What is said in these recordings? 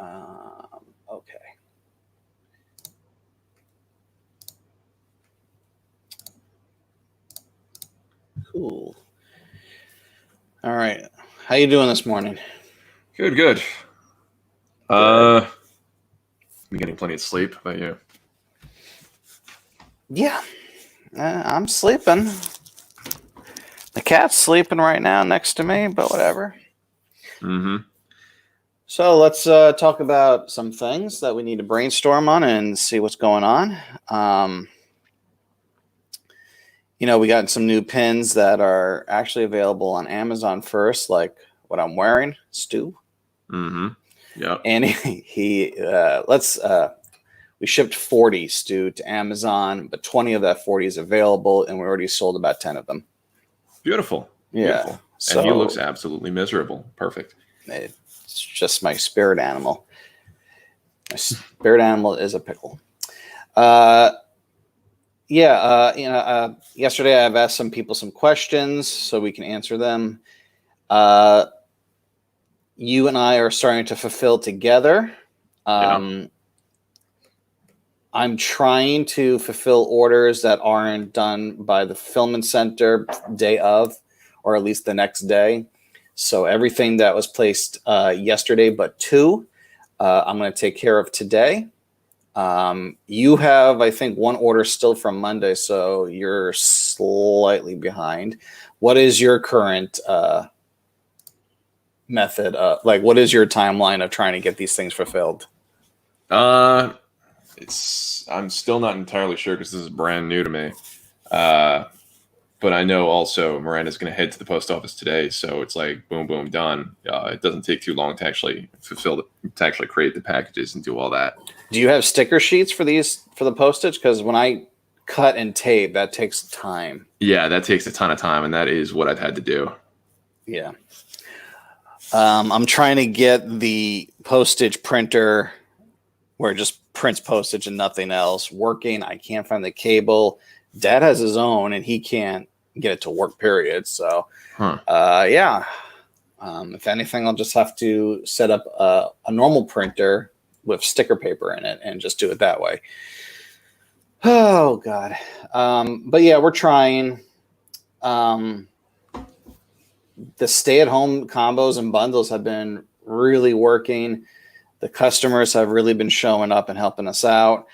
Okay. Cool. All right. How you doing this morning? Good. I'm getting plenty of sleep. How about you? Yeah, I'm sleeping. The cat's sleeping right now next to me, but whatever. Mm-hmm. So let's talk about some things that we need to brainstorm on and see what's going on. We got some new pins that are actually available on Amazon first, like what I'm wearing, Stu. Mm-hmm. Yep. And we shipped 40, Stu, to Amazon, but 20 of that 40 is available, and we already sold about 10 of them. Beautiful. Yeah. Beautiful. So and he looks absolutely miserable. Perfect. it's just my spirit animal. My spirit animal is a pickle. Yesterday I've asked some people some questions so we can answer them. You and I are starting to fulfill together. I'm trying to fulfill orders that aren't done by the fulfillment center day of, or at least the next day. So everything that was placed yesterday but two, I'm going to take care of today. You have, I think, one order still from Monday, so you're slightly behind. What is your current method? What is your timeline of trying to get these things fulfilled? I'm still not entirely sure because this is brand new to me. But I know also Miranda's going to head to the post office today, so it's like boom, boom, done. It doesn't take too long to actually create the packages and do all that. Do you have sticker sheets for the postage? Because when I cut and tape, that takes time. Yeah, that takes a ton of time, and that is what I've had to do. Yeah. I'm trying to get the postage printer where it just prints postage and nothing else working. I can't find the cable. Dad has his own, and he can't get it to work, period. So, if anything, I'll just have to set up a normal printer with sticker paper in it and just do it that way. Oh, God. But yeah, we're trying. The stay-at-home combos and bundles have been really working. The customers have really been showing up and helping us out.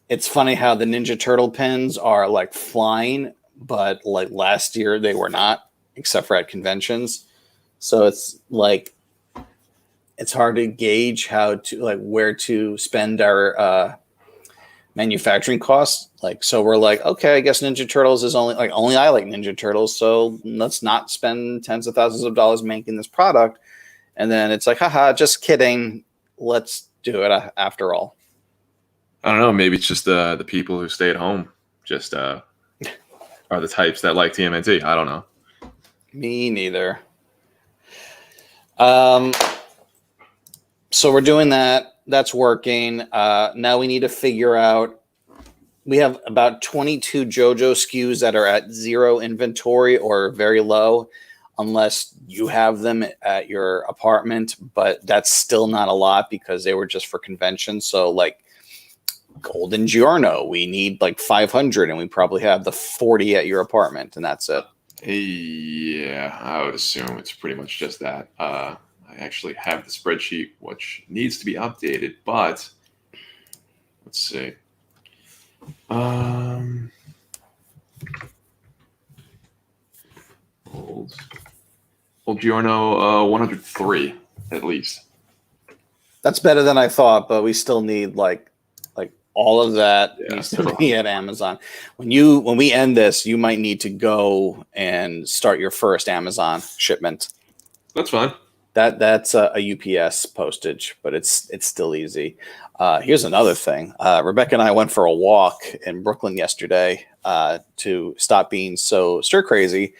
It's funny how the Ninja Turtle pins are like flying, but like last year they were not, except for at conventions. So it's like it's hard to gauge where to spend our manufacturing costs. So we're like, okay, I guess Ninja Turtles is only I like Ninja Turtles, so let's not spend tens of thousands of dollars making this product. And then it's like, haha, just kidding. Let's do it after all. I don't know. Maybe it's just the people who stay at home just are the types that like TMNT. I don't know. Me neither. So we're doing that. That's working. Now we need to figure out. We have about 22 JoJo SKUs that are at zero inventory or very low, unless you have them at your apartment. But that's still not a lot because they were just for convention. So like Golden Giorno, we need like 500, and we probably have the 40 at your apartment, and that's it. Yeah, I would assume it's pretty much just that. I actually have the spreadsheet, which needs to be updated, but let's see. Old Giorno 103 at least. That's better than I thought, but we still need like all of that needs to be at Amazon. When we end this, you might need to go and start your first Amazon shipment. That's fine. That's a UPS postage, but it's still easy. Here's another thing. Rebecca and I went for a walk in Brooklyn yesterday to stop being so stir crazy.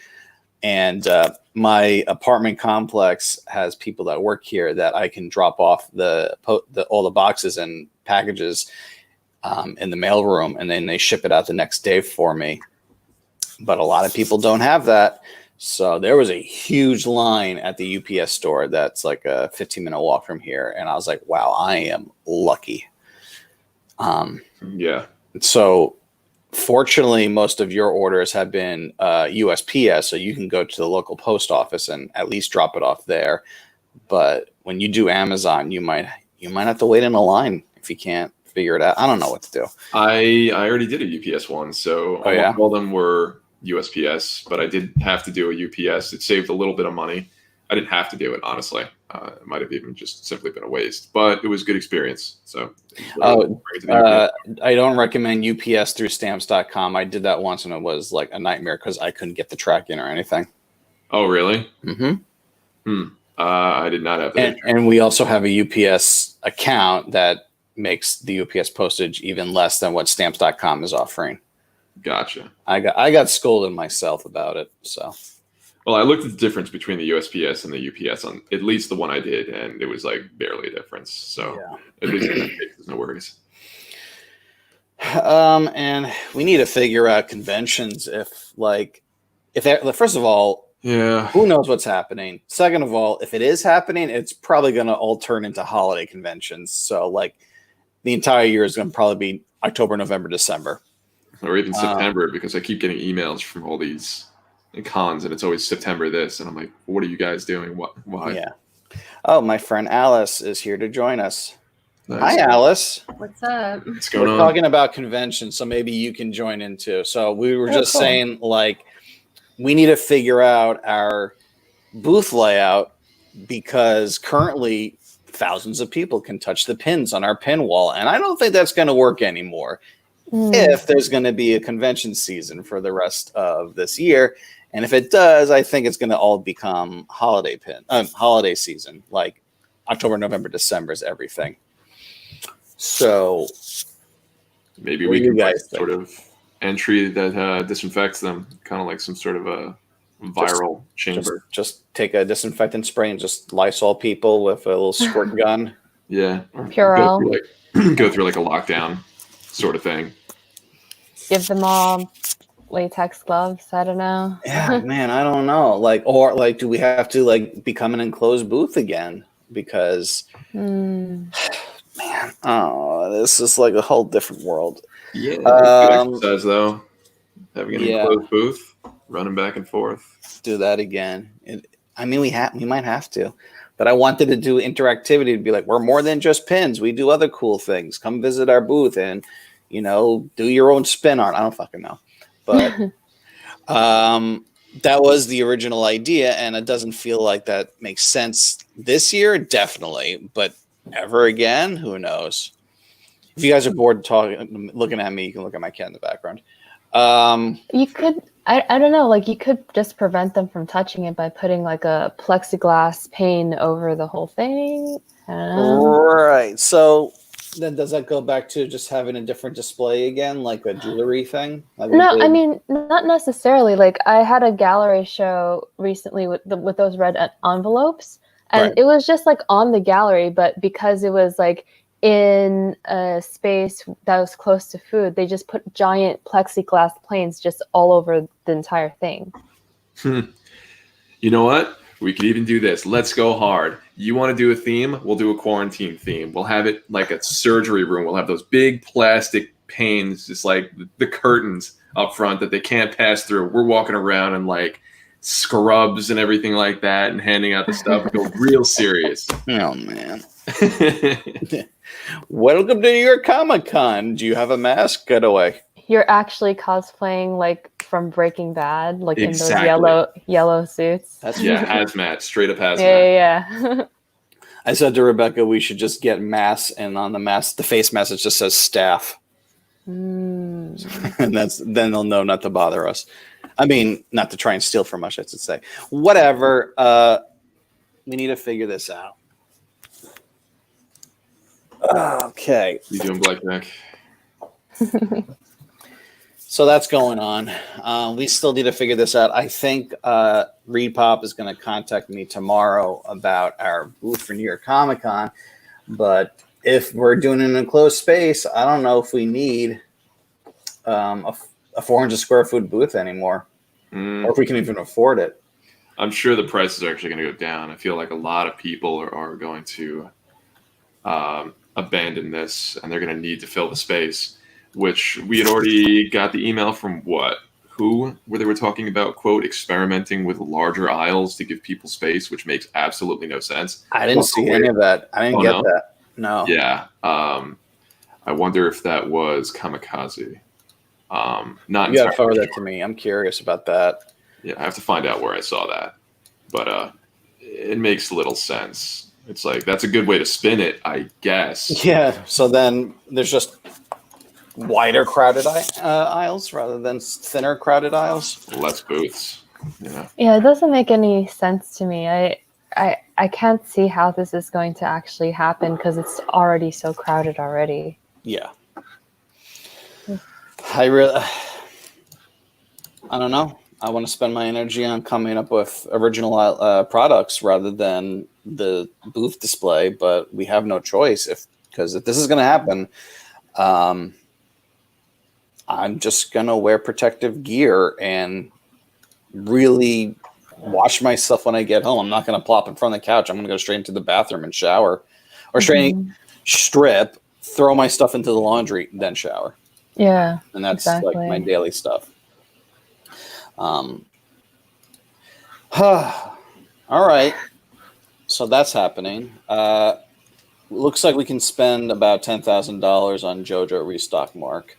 And my apartment complex has people that work here that I can drop off all the boxes and packages in the mailroom, and then they ship it out the next day for me. But a lot of people don't have that. So there was a huge line at the UPS store that's like a 15-minute walk from here. And I was like, wow, I am lucky. Yeah. So fortunately, most of your orders have been USPS, so you can go to the local post office and at least drop it off there. But when you do Amazon, you might have to wait in a line if you can't figure it out. I don't know what to do. I already did a UPS one, so Oh, yeah? all of them were USPS, but I did have to do a UPS. It saved a little bit of money. I didn't have to do it, honestly. It might have even just simply been a waste, but it was a good experience. So, I don't recommend UPS through stamps.com. I did that once and it was like a nightmare because I couldn't get the tracking or anything. Oh, really? Mm-hmm. I did not have that. And we also have a UPS account that makes the UPS postage even less than what stamps.com is offering. Gotcha. I got scolded myself about it. So, well, I looked at the difference between the USPS and the UPS on at least the one I did, and it was like barely a difference. So at least in that case, there's no worries. And we need to figure out conventions first of all, who knows what's happening? Second of all, if it is happening, it's probably going to all turn into holiday conventions. So like the entire year is going to probably be October, November, December. Or even September, because I keep getting emails from all these cons and it's always September this. And I'm like, what are you guys doing? Why? Yeah. Oh, my friend Alice is here to join us. Nice. Hi, Alice. What's up? What's going on? We're talking about conventions, so maybe you can join in too. So we were just saying, like, we need to figure out our booth layout because currently thousands of people can touch the pins on our pin wall. And I don't think that's going to work anymore if there's going to be a convention season for the rest of this year. And if it does, I think it's going to all become holiday season, like October, November, December is everything. So maybe we can find sort of entry that disinfects them, kind of like some sort of a viral chamber. Just take a disinfectant spray and just Lysol people with a little squirt gun. Yeah. Purell. Go through like a lockdown sort of thing. Give them all latex gloves. I don't know. Yeah, man, I don't know. Or do we have to become an enclosed booth again? Because man, this is like a whole different world. Yeah, good exercise though. Having an enclosed booth, running back and forth. Do that again. We might have to. But I wanted to do interactivity to be like, we're more than just pins. We do other cool things. Come visit our booth and, do your own spin art. I don't fucking know. But that was the original idea, and it doesn't feel like that makes sense this year, definitely. But ever again, who knows? If you guys are bored looking at me, you can look at my cat in the background. You could, I don't know, you could just prevent them from touching it by putting like a plexiglass pane over the whole thing. Right. So then does that go back to just having a different display again, like a jewelry thing? No, I mean, not necessarily. Like I had a gallery show recently with those red envelopes, and it was just like on the gallery, but because it was like in a space that was close to food, they just put giant plexiglass planes just all over the entire thing. You know what? We could even do this. Let's go hard. You want to do a theme? We'll do a quarantine theme. We'll have it like a surgery room. We'll have those big plastic panes, just like the curtains up front that they can't pass through. We're walking around in like scrubs and everything like that and handing out the stuff. Go real serious. Oh, man. Welcome to New York Comic-Con. Do you have a mask? Get away. You're actually cosplaying like from Breaking Bad, like exactly. in those yellow suits. Hazmat, straight up hazmat. Yeah. I said to Rebecca, we should just get masks, and on the mask, the face mask, it just says staff. And then they'll know not to bother us. I mean, not to try and steal from us, I should say. Whatever. We need to figure this out. Okay. You doing blackjack? So that's going on. We still need to figure this out. I think Reed Pop is going to contact me tomorrow about our booth for New York Comic Con. But if we're doing an enclosed space, I don't know if we need a 400 square foot booth anymore, or if we can even afford it. I'm sure the prices are actually going to go down. I feel like a lot of people are going to abandon this, and they're going to need to fill the space, which we had already got the email from where they were talking about, quote, experimenting with larger aisles to give people space, which makes absolutely no sense. I didn't see any of that. I didn't get that. No. Yeah. I wonder if that was Kamikaze. Not you got to forward that to me. I'm curious about that. Yeah, I have to find out where I saw that. But it makes little sense. It's like, that's a good way to spin it, I guess. Yeah. So then there's just wider crowded aisles rather than thinner crowded aisles. Less booths. Yeah. Yeah, it doesn't make any sense to me. I can't see how this is going to actually happen because it's already so crowded already. Yeah. I don't know. I want to spend my energy on coming up with original products rather than the booth display, but we have no choice because if this is going to happen, I'm just going to wear protective gear and really wash myself when I get home. I'm not going to plop in front of the couch. I'm going to go straight into the bathroom and shower, or strip, throw my stuff into the laundry, then shower. Yeah. And that's like my daily stuff. All right. So that's happening. Looks like we can spend about $10,000 on JoJo restock, Mark.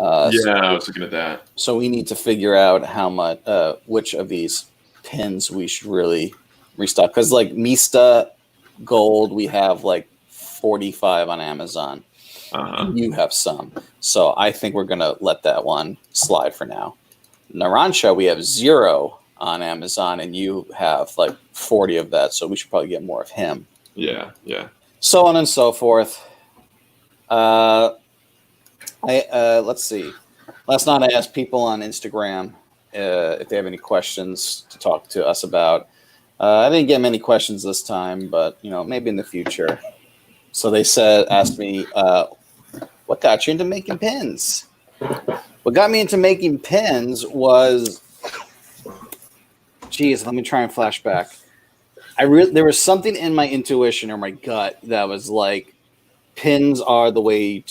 I was looking at that. So we need to figure out how much, which of these pins we should really restock. Because like Mista Gold, we have like 45 on Amazon. You have some. So I think we're going to let that one slide for now. Narancia, we have 0 on Amazon, and you have like 40 of that. So we should probably get more of him. Yeah. So on and so forth. Let's see. Last night I asked people on Instagram if they have any questions to talk to us about. I didn't get many questions this time, but maybe in the future. So they asked me, what got you into making pins? What got me into making pins was, let me try and flash back. There was something in my intuition or my gut that was like, pins are good.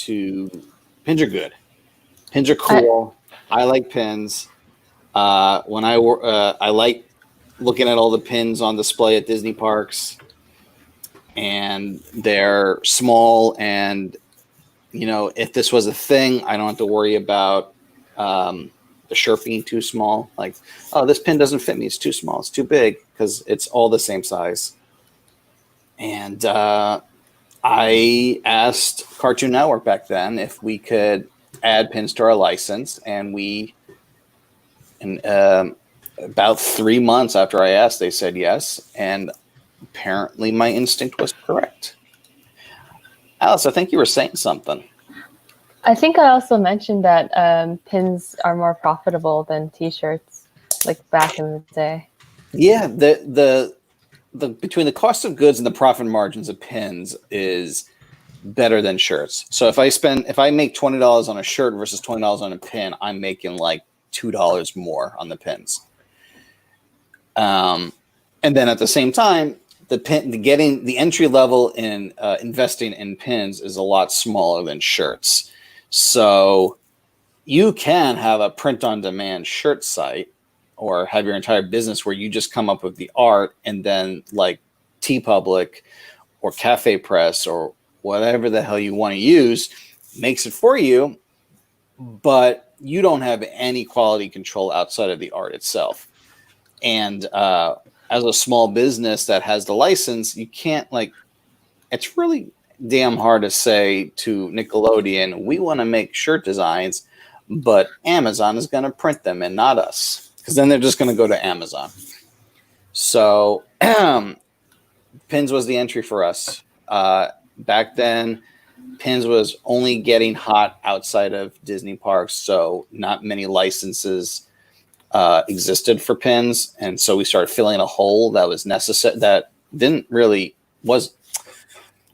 Pins are cool. I like pins. When I like looking at all the pins on display at Disney parks, and they're small, and if this was a thing, I don't have to worry about the shirt being too small. Like, oh, this pin doesn't fit me. It's too small. It's too big, because it's all the same size. And I asked Cartoon Network back then if we could add pins to our license, and about 3 months after I asked, they said yes, and apparently my instinct was correct. Alice, I think you were saying something. I think I also mentioned that pins are more profitable than T-shirts, like back in the day. Yeah, the between the cost of goods and the profit margins of pins is better than shirts. So if I make $20 on a shirt versus $20 on a pin, I'm making like $2 more on the pins. And then at the same time, getting the entry level in investing in pins is a lot smaller than shirts. So you can have a print on demand shirt site, or have your entire business where you just come up with the art, and then like TeePublic or Cafe Press or whatever the hell you want to use makes it for you, but you don't have any quality control outside of the art itself. And as a small business that has the license, you can't it's really damn hard to say to Nickelodeon, we want to make shirt designs, but Amazon is going to print them and not us, because then they're just going to go to Amazon. So pins was the entry for us. Back then, pins was only getting hot outside of Disney parks, so not many licenses existed for pins, and so we started filling a hole that was necessary.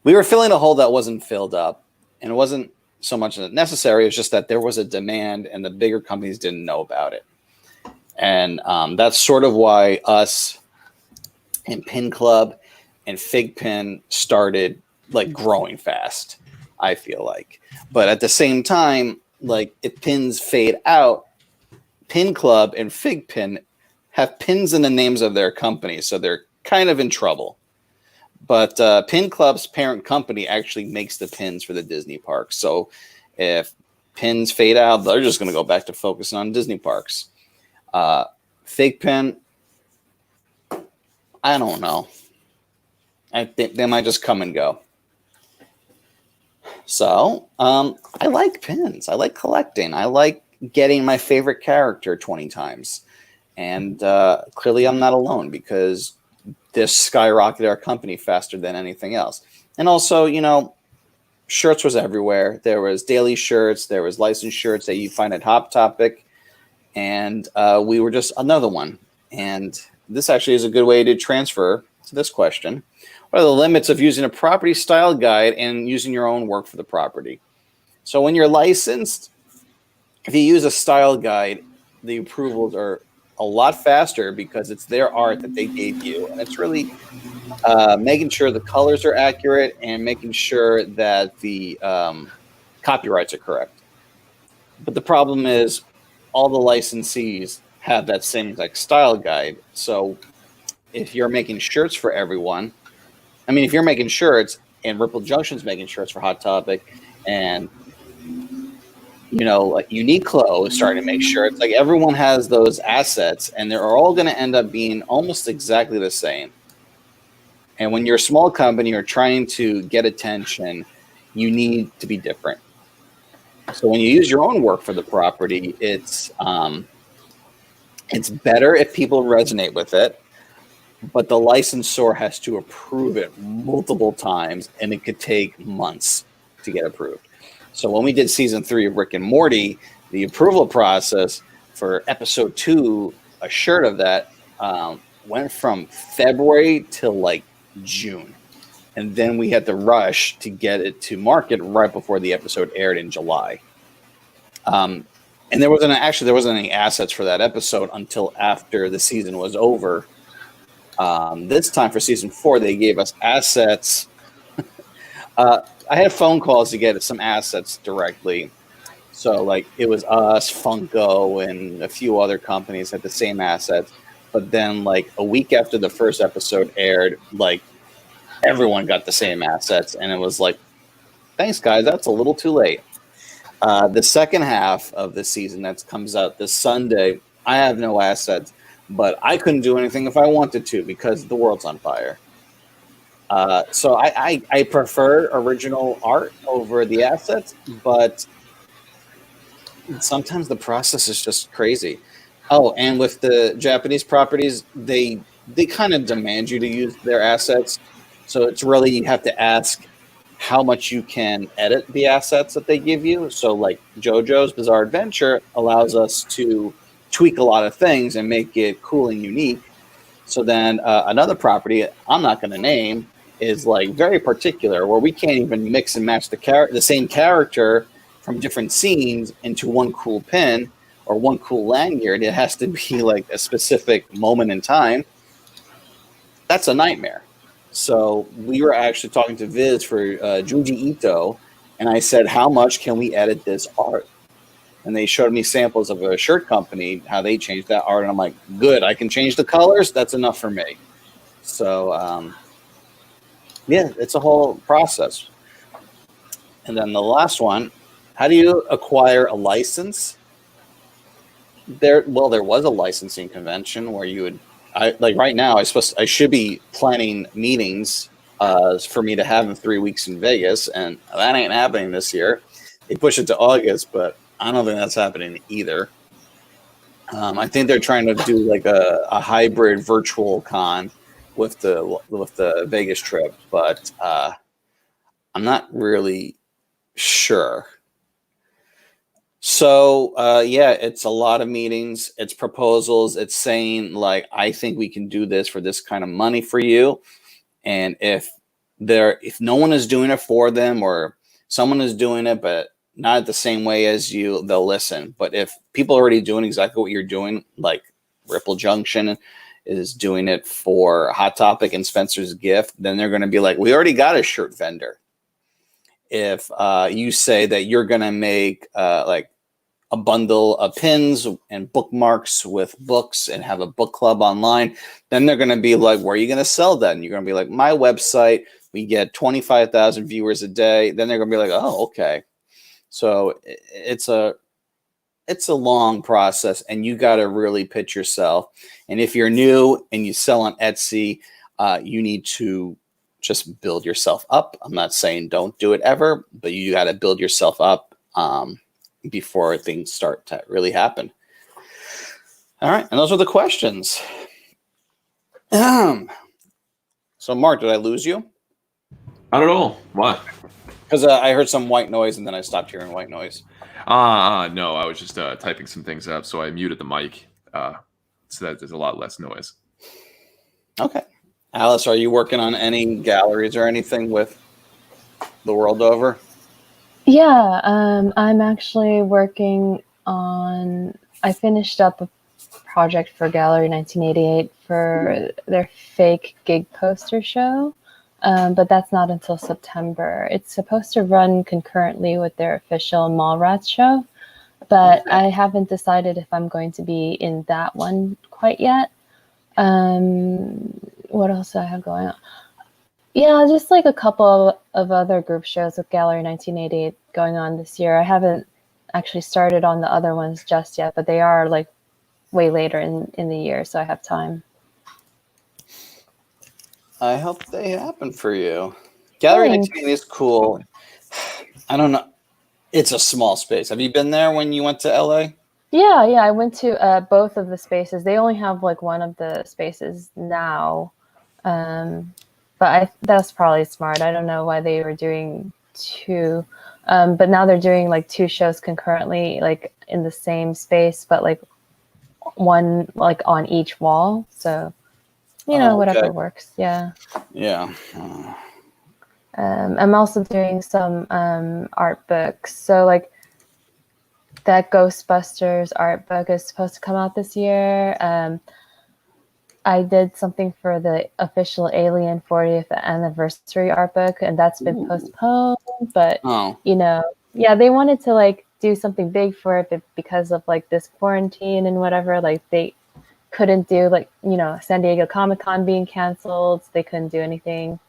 We were filling a hole that wasn't filled up, and it wasn't so much necessary. It's just that there was a demand, and the bigger companies didn't know about it. And that's sort of why us and Pin Club and Fig Pin started like growing fast, I feel like. But at the same time, like if pins fade out, Pin Club and Fig Pin have pins in the names of their companies, so they're kind of in trouble. But Pin Club's parent company actually makes the pins for the Disney parks. So if pins fade out, they're just going to go back to focusing on Disney parks. Fig Pin, I don't know. I think they might just come and go. So I like pins. I like collecting. I like getting my favorite character 20 times. And clearly I'm not alone, because this skyrocketed our company faster than anything else. And also, you know, shirts was everywhere. There was daily shirts. There was licensed shirts that you find at Hot Topic. And we were just another one. And this actually is a good way to transfer to this question. What are the limits of using a property style guide and using your own work for the property? So when you're licensed, if you use a style guide, the approvals are a lot faster because it's their art that they gave you. And it's really making sure the colors are accurate and making sure that the copyrights are correct. But the problem is all the licensees have that same exact style guide. So if you're making shirts for everyone, I mean, if you're making shirts and Ripple Junction's making shirts for Hot Topic, and you know, like Uniqlo is starting to make shirts, like everyone has those assets, and they're all going to end up being almost exactly the same. And when you're a small company, you're trying to get attention, you need to be different. So when you use your own work for the property, it's better if people resonate with it. But the licensor has to approve it multiple times, and it could take months to get approved. So when we did season 3 of Rick and Morty, the approval process for episode 2, a shirt of that, went from February till like June. And then we had to rush to get it to market right before the episode aired in July. And there wasn't any assets for that episode until after the season was over. This time for season 4, they gave us assets. I had phone calls to get some assets directly. So like it was us, Funko, and a few other companies had the same assets. But then like a week after the first episode aired, like everyone got the same assets. And it was like, thanks guys, that's a little too late. The second half of the season that comes out this Sunday, I have no assets. But I couldn't do anything if I wanted to because the world's on fire. So I prefer original art over the assets, but sometimes the process is just crazy. Oh, and with the Japanese properties, they kind of demand you to use their assets. So it's really, you have to ask how much you can edit the assets that they give you. So like JoJo's Bizarre Adventure allows us to tweak a lot of things and make it cool and unique. So then another property I'm not going to name is like very particular, where we can't even mix and match the same character from different scenes into one cool pin or one cool lanyard. It has to be like a specific moment in time. That's a nightmare. So we were actually talking to Viz for Junji Ito, and I said, how much can we edit this art? And they showed me samples of a shirt company, how they changed that art. And I'm like, good, I can change the colors. That's enough for me. So, yeah, it's a whole process. And then the last one, how do you acquire a license? There was a licensing convention where you would, like right now, I should be planning meetings for me to have in 3 weeks in Vegas. And that ain't happening this year. They pushed it to August, but I don't think that's happening either. I think they're trying to do like a hybrid virtual con with the Vegas trip, but I'm not really sure. So yeah, it's a lot of meetings, it's proposals, it's saying like, I think we can do this for this kind of money for you. And if no one is doing it for them, or someone is doing it, but not the same way as you, they'll listen. But if people are already doing exactly what you're doing, like Ripple Junction is doing it for Hot Topic and Spencer's Gift, then they're going to be like, we already got a shirt vendor. If you say that you're going to make like a bundle of pins and bookmarks with books and have a book club online, then they're going to be like, where are you going to sell that? And you're going to be like, my website, we get 25,000 viewers a day. Then they're going to be like, oh, okay. So it's a long process, and you got to really pitch yourself. And if you're new and you sell on Etsy, you need to just build yourself up. I'm not saying don't do it ever, but you got to build yourself up before things start to really happen. All right. And those are the questions. So, Mark, did I lose you? Not at all. Why? Because I heard some white noise and then I stopped hearing white noise. No, I was just typing some things up, so I muted the mic so that there's a lot less noise. Okay. Alice, are you working on any galleries or anything with the world over? Yeah, I'm actually working on, I finished up a project for Gallery 1988 for their fake gig poster show, but that's not until September. It's supposed to run concurrently with their official Mallrats show, but Okay. I haven't decided if I'm going to be in that one quite yet. What else do I have going on? Yeah, just like a couple of other group shows with Gallery 1988 going on this year. I haven't actually started on the other ones just yet, but they are like way later in the year, so I have time. I hope they happen for you. Gallery Thanks. 19 is cool. I don't know. It's a small space. Have you been there when you went to LA? Yeah, I went to both of the spaces. They only have like one of the spaces now. But that's probably smart. I don't know why they were doing two. But now they're doing like two shows concurrently, like in the same space, but like one like on each wall. So, whatever works. Yeah. Yeah. I'm also doing some art books. So like that Ghostbusters art book is supposed to come out this year. I did something for the official Alien 40th anniversary art book, and that's been postponed. But they wanted to like do something big for it, but because of like this quarantine and whatever, like they couldn't do like San Diego Comic-Con being canceled. So they couldn't do anything.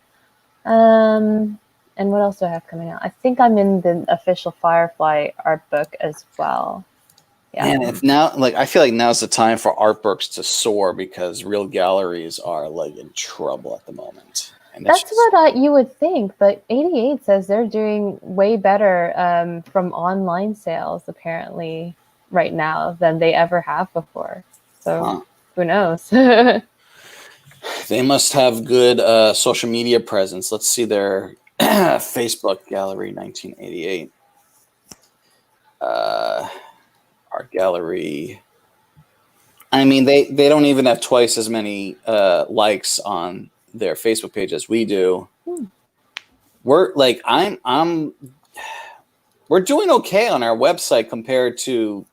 And what else do I have coming out? I think I'm in the official Firefly art book as well. Yeah. And if now, like, I feel like now's the time for art books to soar because real galleries are like in trouble at the moment. And that's what you would think, but 88 says they're doing way better from online sales apparently right now than they ever have before. So who knows? They must have good social media presence. Let's see their Facebook Gallery 1988. Art gallery. I mean, they don't even have twice as many likes on their Facebook page as we do. We're like, we're doing okay on our website compared to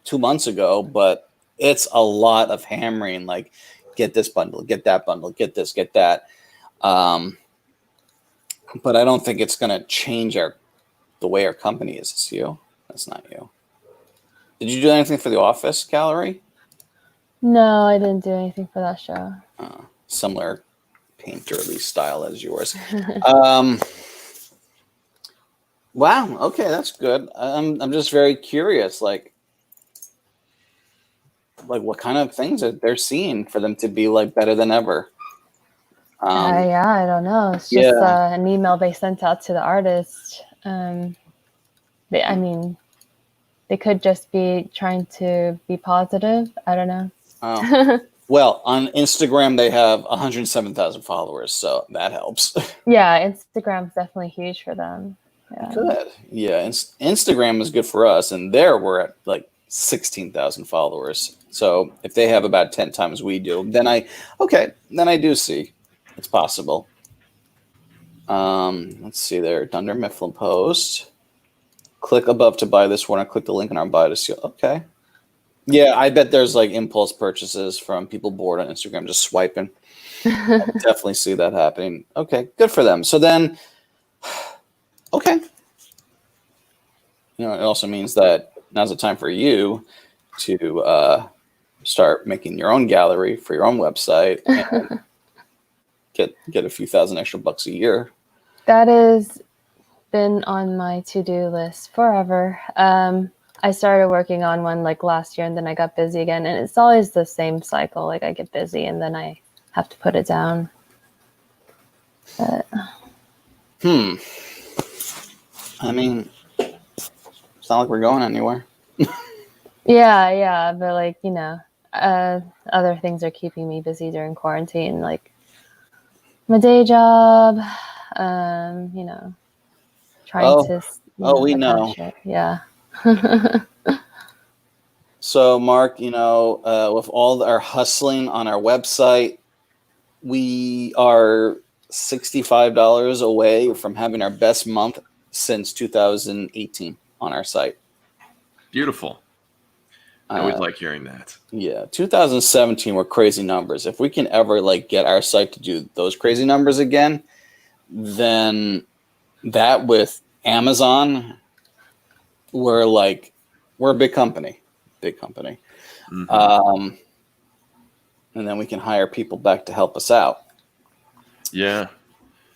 2 months ago, but it's a lot of hammering. Like, get this bundle, get that bundle, get this, get that. But I don't think it's going to change the way our company is. It's you. That's not you. Did you do anything for the Office Gallery? No, I didn't do anything for that show. Similar painterly style as yours. Wow. Okay, that's good. I'm just very curious, like what kind of things that they're seeing for them to be like better than ever. I don't know. It's just an email they sent out to the artist. They could just be trying to be positive. I don't know. Oh. Well, on Instagram, they have 107,000 followers, so that helps. Yeah, Instagram's definitely huge for them. Yeah. Good. Yeah, Instagram is good for us, and there we're at like 16,000 followers. So if they have about 10 times we do, then I do see it's possible. Let's see there. Dunder Mifflin post. Click above to buy this one. I click the link in our bio to see. Okay. Yeah, I bet there's like impulse purchases from people bored on Instagram just swiping. I definitely see that happening. Okay, good for them. So then, okay. You know, it also means that now's the time for you to start making your own gallery for your own website and get a few thousand extra bucks a year. That has been on my to-do list forever. I started working on one like last year and then I got busy again, and it's always the same cycle. Like I get busy and then I have to put it down. But I mean, it's not like we're going anywhere. yeah, but like, you know, other things are keeping me busy during quarantine, like my day job, you know, trying to, we know. attach it. Yeah. So, Mark, you know, with all our hustling on our website, we are $65 away from having our best month since 2018 on our site. Beautiful. I always like hearing that. Yeah, 2017 were crazy numbers. If we can ever like get our site to do those crazy numbers again, then that with Amazon, we're a big company. Mm-hmm. And then we can hire people back to help us out. Yeah.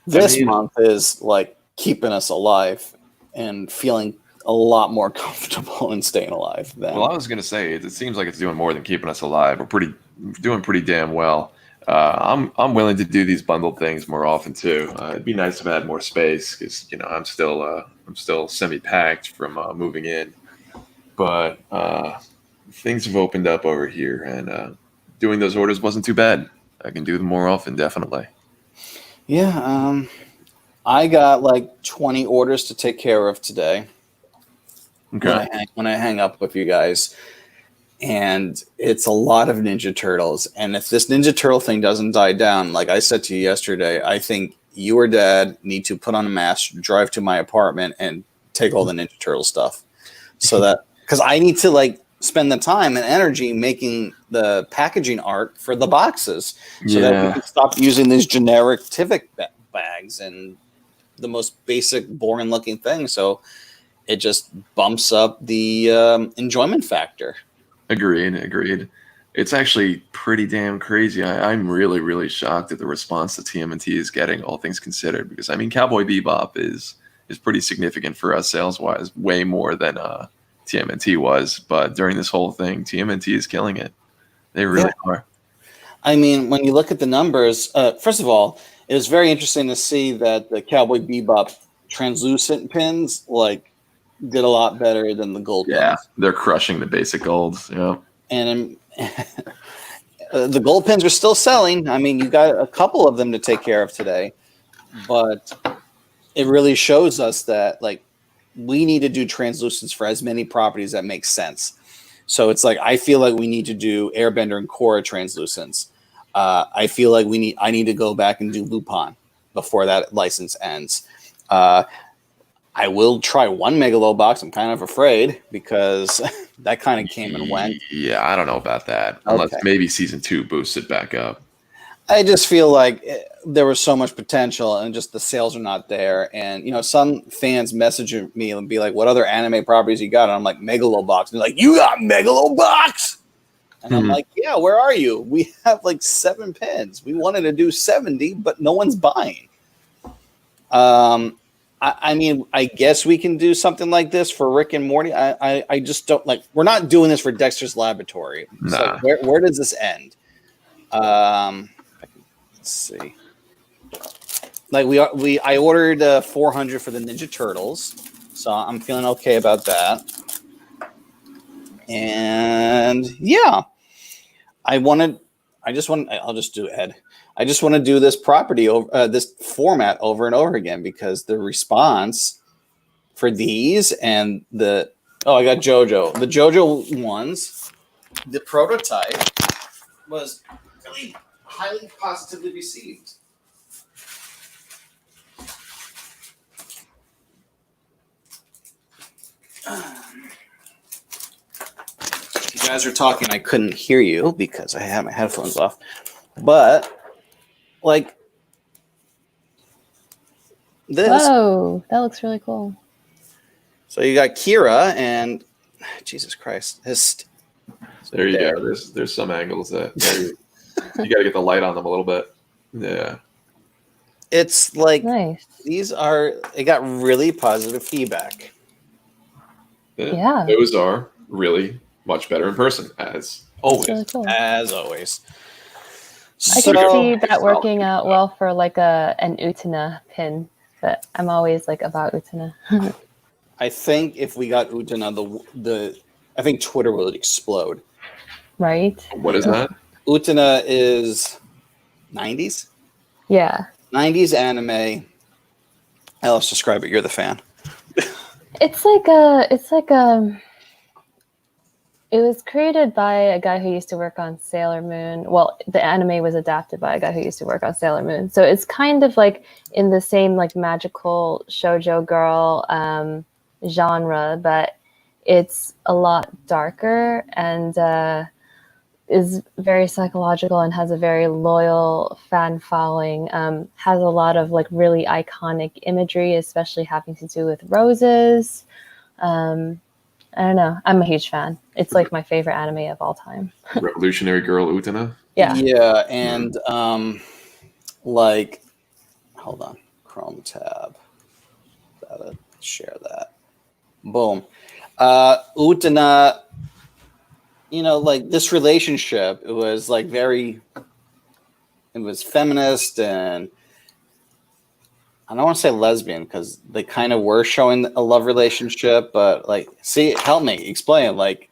This month is like keeping us alive and feeling a lot more comfortable in staying alive. Well, I was going to say, it seems like it's doing more than keeping us alive. We're doing pretty damn well. I'm willing to do these bundled things more often too. It'd be nice if I had more space because I'm still semi-packed from moving in, but things have opened up over here, and doing those orders wasn't too bad. I can do them more often, definitely. Yeah, I got like 20 orders to take care of today. Okay. When I hang up with you guys, and it's a lot of Ninja Turtles. And if this Ninja Turtle thing doesn't die down, like I said to you yesterday, I think you or Dad need to put on a mask, drive to my apartment, and take all the Ninja Turtle stuff. So that because I need to like spend the time and energy making the packaging art for the boxes, so that we can stop using these generic Tivik bags and the most basic, boring looking thing. So it just bumps up the enjoyment factor. Agreed. It's actually pretty damn crazy. I'm really, really shocked at the response that TMNT is getting, all things considered, because I mean, Cowboy Bebop is pretty significant for us sales-wise, way more than TMNT was. But during this whole thing, TMNT is killing it. They really are. I mean, when you look at the numbers, first of all, it was very interesting to see that the Cowboy Bebop translucent pins like did a lot better than the gold ones. They're crushing the basic golds. Yeah. And the gold pins are still selling. I mean, you got a couple of them to take care of today, but it really shows us that like we need to do translucents for as many properties that make sense. So it's like I feel like we need to do Airbender and Korra translucents. I feel like I need to go back and do Lupin before that license ends. I will try one Megalo box. I'm kind of afraid because that kind of came and went. Yeah, I don't know about that. Unless maybe season 2 boosts it back up. I just feel like there was so much potential and just the sales are not there. And, some fans message me and be like, what other anime properties you got? And I'm like, Megalo box. And they're like, you got Megalo box? And I'm like, yeah, where are you? We have like 7 pins. We wanted to do 70, but no one's buying. I mean, I guess we can do something like this for Rick and Morty. I just don't like. We're not doing this for Dexter's Laboratory. Nah. So where does this end? Let's see. Like I ordered 400 for the Ninja Turtles, so I'm feeling okay about that. And yeah, I'll just do Ed. I just want to do this property over this format over and over again because the response for these and I got JoJo. The JoJo ones, the prototype was really highly positively received. guys were talking, I couldn't hear you because I had my headphones off. But like this. Whoa, that looks really cool. So you got Kira and Jesus Christ. There you go. There's some angles that you got to get the light on them a little bit. Yeah. It's like Nice. It got really positive feedback. Yeah. Those are really much better in person, as always. Really cool. As always. I can see that working out well for like an Utana pin, but I'm always like about Utana. I think if we got Utana, I think Twitter would explode. Right? What is that? Utana is 90s? Yeah. 90s anime. Alice, describe it. You're the fan. It was created by a guy who used to work on Sailor Moon. Well, the anime was adapted by a guy who used to work on Sailor Moon. So it's kind of like in the same like magical shoujo girl genre, but it's a lot darker and is very psychological and has a very loyal fan following. Has a lot of like really iconic imagery, especially having to do with roses. I don't know. I'm a huge fan. It's like my favorite anime of all time. Revolutionary Girl Utana? Yeah. Yeah, and like, hold on, Chrome tab. Gotta share that. Boom. Utana, like this relationship, it was like it was feminist and I don't want to say lesbian because they kind of were showing a love relationship, but like, see, help me explain. Like,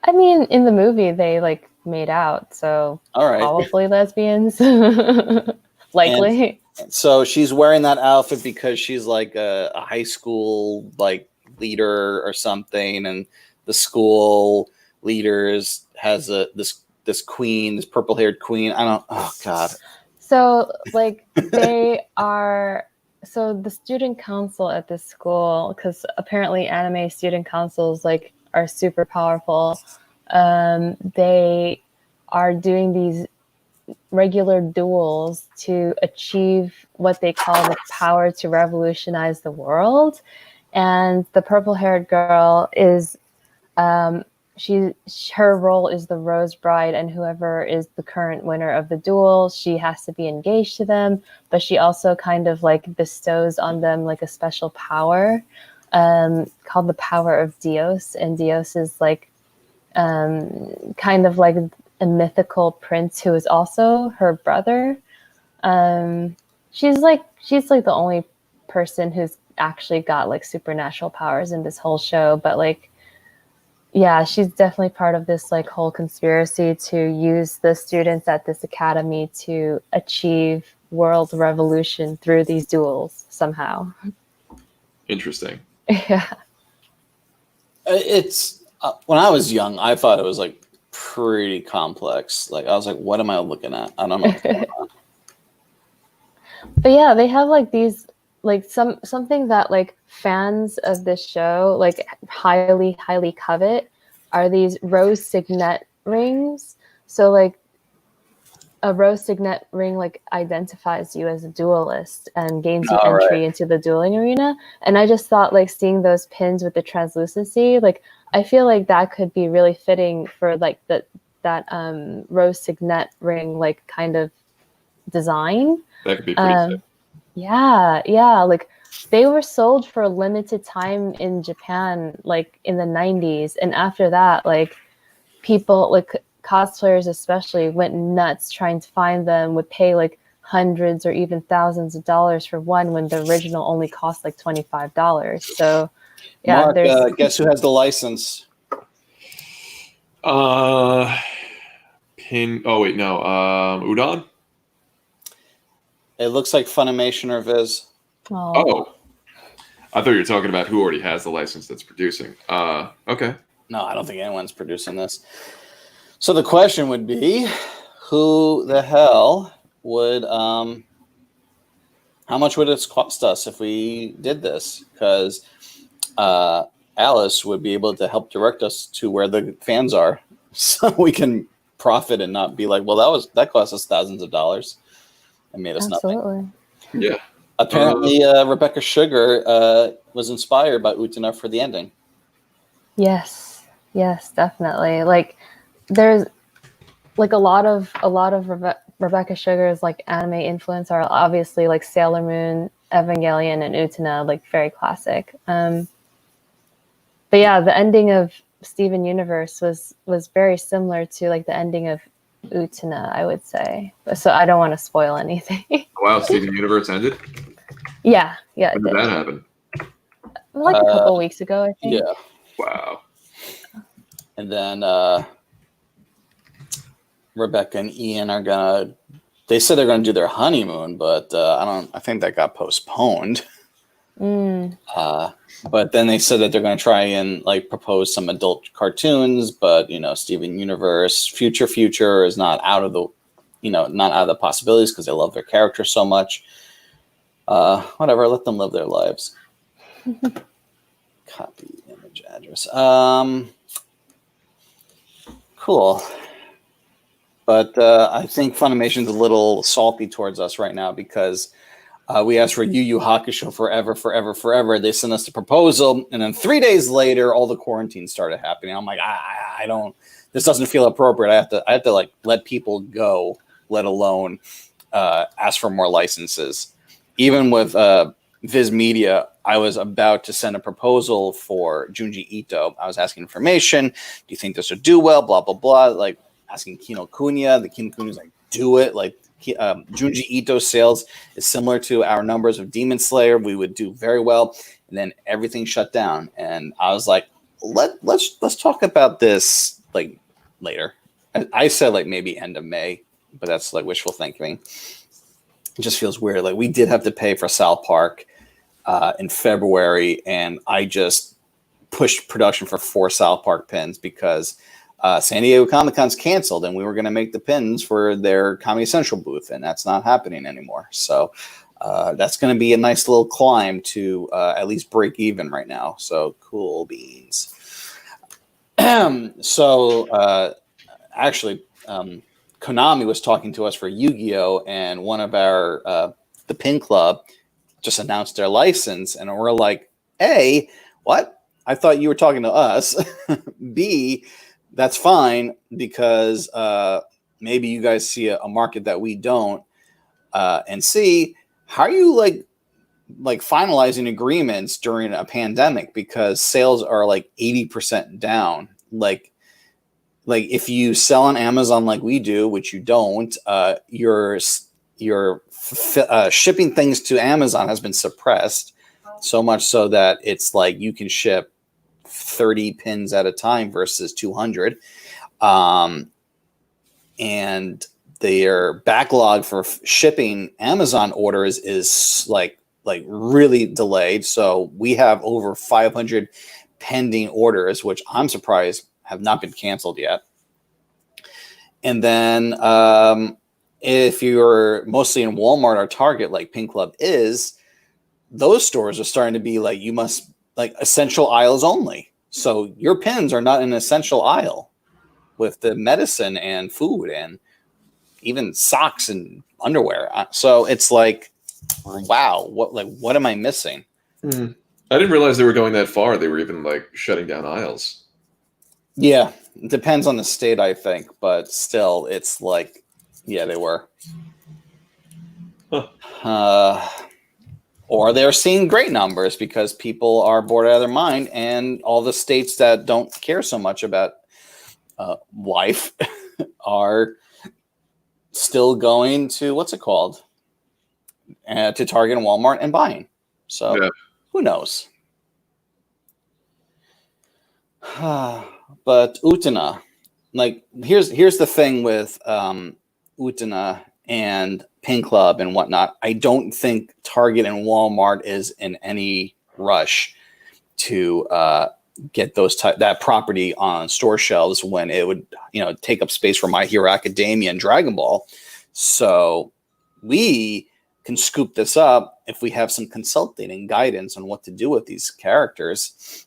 I mean, in the movie, they like made out, so all right, probably lesbians, likely. And so she's wearing that outfit because she's like a high school like leader or something, and the school leaders has this queen, this purple haired queen. Oh God. So like so the student council at this school, because apparently anime student councils like are super powerful. They are doing these regular duels to achieve what they call the power to revolutionize the world. And the purple-haired girl is her role is the Rose Bride, and whoever is the current winner of the duel, she has to be engaged to them, but she also kind of like bestows on them like a special power called the power of Dios. And Dios is like kind of like a mythical prince who is also her brother. She's like the only person who's actually got like supernatural powers in this whole show, but like, yeah, she's definitely part of this like whole conspiracy to use the students at this academy to achieve world revolution through these duels somehow. Interesting. Yeah. It's when I was young, I thought it was like pretty complex. Like I was like, what am I looking at? I don't know what's going on. But yeah, they have like these like something that like fans of this show like highly covet are these rose signet rings. So like a rose signet ring like identifies you as a duelist and gains you entry into the dueling arena. And I just thought like seeing those pins with the translucency, like I feel like that could be really fitting for like that rose signet ring like kind of design. That could be pretty sick. Yeah. Like they were sold for a limited time in Japan, like in the 90s. And after that, like people, like cosplayers especially, went nuts trying to find them, would pay like hundreds or even thousands of dollars for one when the original only cost like $25. So yeah, Mark, guess who has the license? Pin. Oh wait, no. Udon. It looks like Funimation or Viz. Oh, I thought you were talking about who already has the license that's producing. Okay. No, I don't think anyone's producing this. So the question would be, who the hell would how much would it cost us if we did this? Because Alice would be able to help direct us to where the fans are. so we can profit and not be like, well, that cost us thousands of dollars and made us nothing. Absolutely. Yeah. Apparently, Rebecca Sugar was inspired by Utena for the ending. Yes, definitely. Like, there's like a lot of Rebecca Sugar's like anime influence are obviously like Sailor Moon, Evangelion, and Utena, like very classic. But yeah, the ending of Steven Universe was very similar to like the ending of Utena, I would say. So I don't want to spoil anything. Wow, Steven Universe ended? Yeah, When did that happen? like a couple weeks ago, I think. Yeah. Wow. And then Rebecca and Ian are gonna. They said they're gonna do their honeymoon, but I think that got postponed. But then they said that they're gonna try and like propose some adult cartoons, but Steven Universe, Future is not out of the, not out of the possibilities because they love their character so much. Whatever, let them live their lives. Copy image address. Cool. But I think Funimation's a little salty towards us right now because we asked for Yu Yu Hakusho forever. They sent us the proposal, and then 3 days later, all the quarantine started happening. I'm like, I don't. This doesn't feel appropriate. I have to like let people go, let alone ask for more licenses. Even with Viz Media, I was about to send a proposal for Junji Ito. I was asking information. Do you think this would do well? Blah, blah, blah. Like asking Kino Kuniya. The Kino Kuniya's like, do it. Like Junji Ito sales is similar to our numbers of Demon Slayer. We would do very well. And then everything shut down. And I was like, let's talk about this like later. I said like maybe end of May, but that's like wishful thinking. It just feels weird. Like we did have to pay for South Park in February, and I just pushed production for 4 South Park pins because San Diego Comic-Con's canceled, and we were going to make the pins for their Comedy Central booth, and that's not happening anymore. So that's going to be a nice little climb to at least break even right now. So cool beans. Actually, Konami was talking to us for Yu-Gi-Oh! And one of our the Pin Club just announced their license, and we're like, A, what? I thought you were talking to us. B, that's fine because maybe you guys see a market that we don't. And C, how are you like finalizing agreements during a pandemic because sales are like 80% down? Like if you sell on Amazon like we do, which you don't, your shipping things to Amazon has been suppressed so much so that it's like you can ship 30 pins at a time versus 200. And their backlog for shipping Amazon orders is like really delayed. So we have over 500 pending orders, which I'm surprised have not been canceled yet. And then if you're mostly in Walmart or Target, like Pin Club is, those stores are starting to be like, you must like essential aisles only. So your pins are not an essential aisle with the medicine and food and even socks and underwear. So it's like, wow, what am I missing? I didn't realize they were going that far. They were even like shutting down aisles. Yeah, it depends on the state, I think, but still, it's like, yeah, they were. Or they're seeing great numbers because people are bored out of their mind, and all the states that don't care so much about life are still going to what's it called? To Target and Walmart and buying. So yeah. Who knows? But Utena, like here's the thing with Utena and Pin Club and whatnot. I don't think Target and Walmart is in any rush to get that property on store shelves when it would take up space for My Hero Academia and Dragon Ball. So we can scoop this up if we have some consulting and guidance on what to do with these characters.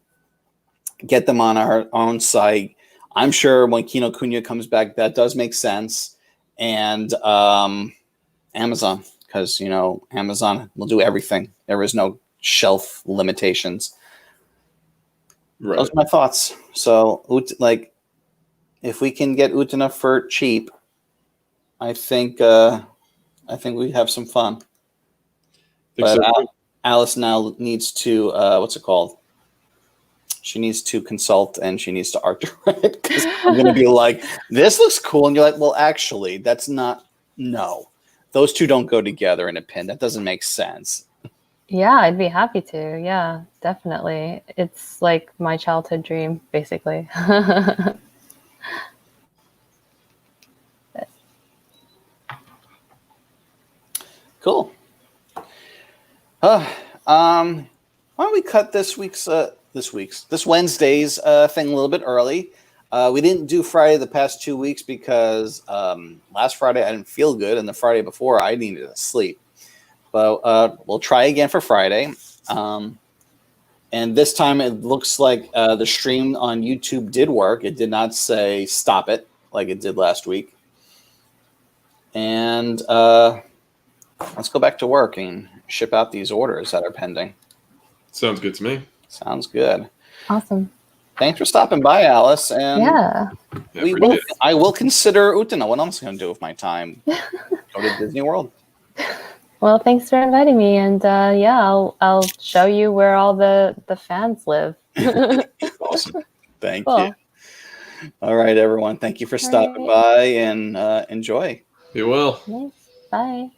Get them on our own site. I'm sure when Kino Kuniya comes back, that does make sense. And Amazon, because Amazon will do everything. There is no shelf limitations. Right. Those are my thoughts. So, if we can get Utena for cheap, I think we have some fun. But so. Alice now needs to what's it called? She needs to consult and she needs to art direct, because I'm going to be like, this looks cool, and you're like, well, actually, that's not. No, those two don't go together in a pin. That doesn't make sense. Yeah, I'd be happy to. Yeah, definitely. It's like my childhood dream, basically. Cool. Why don't we cut this Wednesday's thing a little bit early? We didn't do Friday the past 2 weeks because last Friday I didn't feel good, and the Friday before I needed to sleep. But we'll try again for Friday. And this time it looks like the stream on YouTube did work. It did not say stop it like it did last week. And let's go back to work and ship out these orders that are pending. Sounds good to me. Sounds good. Awesome. Thanks for stopping by, Alice. And Yeah. I will consider Utena. What else am I going to do with my time? Go to Disney World. Well, thanks for inviting me, and I'll show you where all the fans live. Awesome. Thank Cool. you. All right, everyone. Thank you for stopping by, and enjoy. You will. Nice. Bye.